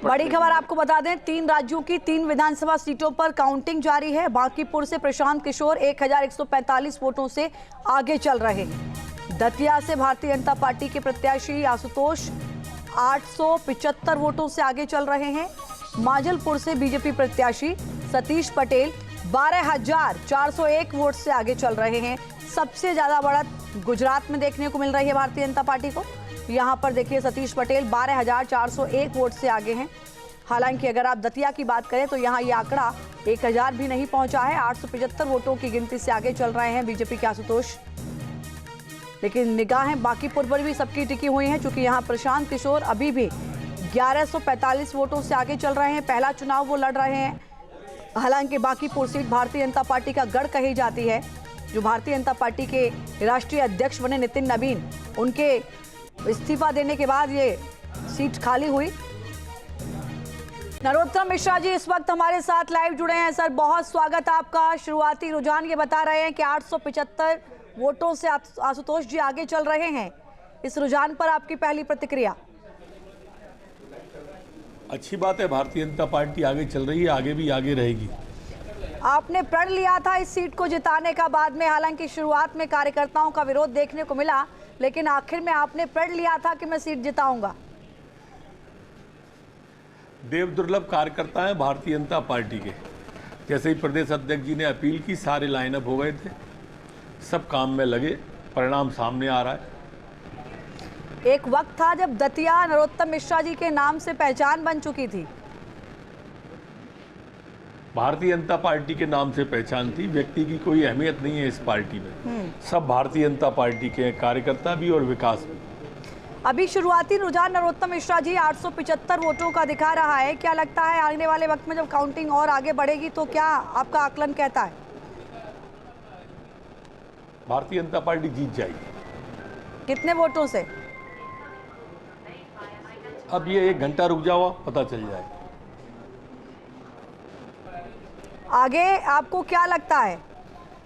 बड़ी खबर आपको बता दें, 3 राज्यों की 3 विधानसभा सीटों पर काउंटिंग जारी है। बांकीपुर से प्रशांत किशोर 1145 वोटों से आगे चल रहे हैं। दतिया से भारतीय जनता पार्टी के प्रत्याशी आशुतोष 875 वोटों से आगे चल रहे हैं। माजलपुर से बीजेपी प्रत्याशी सतीश पटेल 12,401 वोट से आगे चल रहे हैं। सबसे ज्यादा बढ़त गुजरात में देखने को मिल रही है भारतीय जनता पार्टी को। यहां पर देखिए सतीश पटेल 12,401 वोट से आगे हैं। हालांकि अगर आप दतिया की बात करें तो यहां ये आंकड़ा 1,000 भी नहीं पहुंचा है। 875 वोटों की गिनती से आगे चल रहे हैं बीजेपी के आशुतोष। लेकिन निगाहें बांकीपुर पर भी सबकी टिकी हुई हैं, क्योंकि यहां प्रशांत किशोर अभी भी 1145 वोटों से आगे चल रहे हैं। पहला चुनाव वो लड़ रहे हैं। हालांकि बांकीपुर सीट भारतीय जनता पार्टी का गढ़ कही जाती है। जो भारतीय जनता पार्टी के राष्ट्रीय अध्यक्ष बने नितिन नवीन, उनके इस्तीफा देने के बाद ये सीट खाली हुई। नरोत्तम मिश्रा जी इस वक्त हमारे साथ लाइव जुड़े हैं। सर, बहुत स्वागत आपका। शुरुआती रुझान ये बता रहे हैं कि 875 वोटों से आशुतोष जी आगे चल रहे हैं। इस रुझान पर आपकी पहली प्रतिक्रिया? अच्छी बात है, भारतीय जनता पार्टी आगे चल रही है, आगे भी आगे रहेगी। आपने प्रण लिया था इस सीट को जिताने का बाद में, हालांकि शुरुआत में कार्यकर्ताओं का विरोध देखने को मिला, लेकिन आखिर में आपने प्रण लिया था कि मैं सीट जिताऊंगा। देव दुर्लभ कार्यकर्ता हैं भारतीय जनता पार्टी के। जैसे ही प्रदेश अध्यक्ष जी ने अपील की, सारे लाइनअप हो गए थे, सब काम में लगे, परिणाम सामने आ रहा है। एक वक्त था जब दतिया नरोत्तम मिश्रा जी के नाम से पहचान बन चुकी थी। भारतीय जनता पार्टी के नाम से पहचान थी। व्यक्ति की कोई अहमियत नहीं है इस पार्टी में। सब भारतीय जनता पार्टी के हैं, कार्यकर्ता भी और विकास भी। अभी शुरुआती रुझान नरोत्तम मिश्रा जी 875 वोटों का दिखा रहा है। क्या लगता है आने वाले वक्त में जब काउंटिंग और आगे बढ़ेगी तो क्या आपका आकलन कहता है? भारतीय जनता पार्टी जीत जाएगी। कितने वोटों से? अब ये 1 घंटा रुक जाओ, पता चल जाए। आगे आपको क्या लगता है,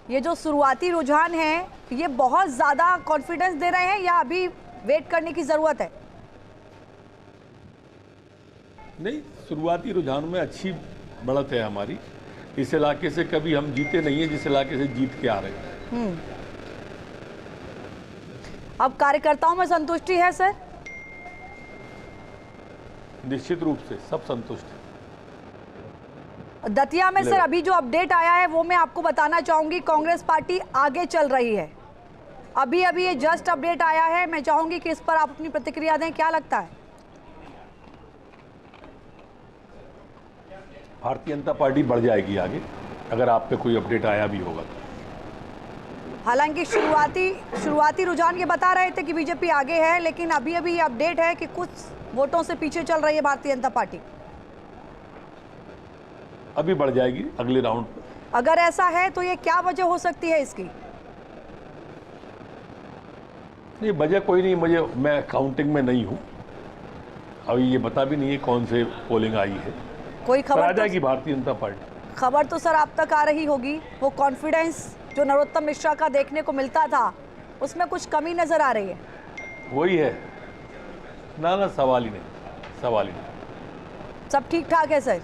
ये जो शुरुआती रुझान है ये बहुत ज़्यादा कॉन्फिडेंस दे रहे हैं या अभी वेट करने की ज़रूरत है? नहीं, शुरुआती रुझान में अच्छी बढ़त है हमारी। इस इलाके से कभी हम जीते नहीं है जिस इलाके से जीत के आ रहे हैं। अब कार्यकर्ताओं में संतुष्टि है सर? निश्चित रूप से सब संतुष्ट हैं। दतिया में सर अभी जो अपडेट आया है वो मैं आपको बताना चाहूंगी। कांग्रेस पार्टी आगे चल रही है। अभी ये जस्ट अपडेट आया है। मैं चाहूंगी कि इस पर आप अपनी प्रतिक्रिया दें। क्या लगता है? भारतीय जनता पार्टी बढ़ जाएगी आगे, अगर आप पे कोई अपडेट आया भी होगा तो। हालांकि शुरुआती रुझान ये बता रहे थे कि बीजेपी आगे है, लेकिन अभी ये अपडेट है कि कुछ वोटों से पीछे चल रही है भारतीय जनता पार्टी। अभी बढ़ जाएगी अगले राउंड पर। अगर ऐसा है तो ये क्या वजह हो सकती है इसकी? नहीं, वजह कोई नहीं। मैं काउंटिंग में नहीं हूँ, अभी ये बता भी नहीं है कौन से पोलिंग आई है। कोई खबर आ जाएगी भारतीय जनता पार्टी। खबर तो सर आप तक आ रही होगी। वो कॉन्फिडेंस जो नरोत्तम मिश्रा का देखने को मिलता था, उसमें कुछ कमी नजर आ रही है। वही है ना, सवाल ही नहीं। सब ठीक ठाक है सर?